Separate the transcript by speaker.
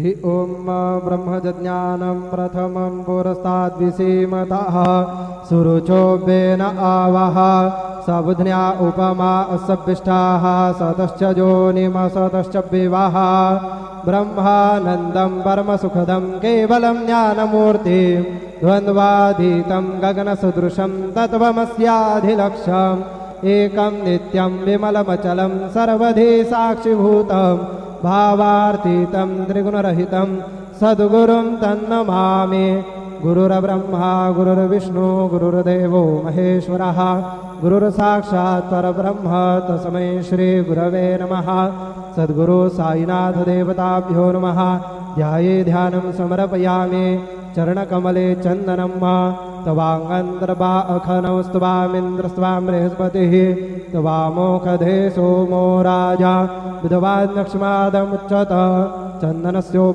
Speaker 1: हि ॐ ब्रह्मज्ञानं प्रथमं पुरस्ताद्विसीमतः सुरुचोभ्येन आवह सबुध्न्या उपमा असभ्यष्टाः सतश्च जोनिमसतश्च विवाह ब्रह्मानन्दं परमसुखदं केवलं ज्ञानमूर्तिं द्वन्द्वाधीतं गगनसदृशं तत्त्वमस्याधिलक्ष्यम् एकं नित्यं विमलमचलं सर्वधी साक्षिभूतं भावार्थितं त्रिगुणरहितं सद्गुरुं तन्नमामि। गुरुर्ब्रह्मा गुरुर्विष्णु गुरुर्देवो महेश्वरः गुरुर्साक्षात् परब्रह्म तस्मै श्री गुरवे नमः। सद्गुरु साईनाथ देवताभ्यो नमः। ध्याये ध्यानं समर्पयामि चरणकमले चन्दनं तवाङ्गन्तर्बाखनौ स्तवामिन्द्रस्त्वां बृहस्पतिः तवामोखधे सोमो राजा विधवान् लक्ष्मादमुच्यत चन्दनस्यो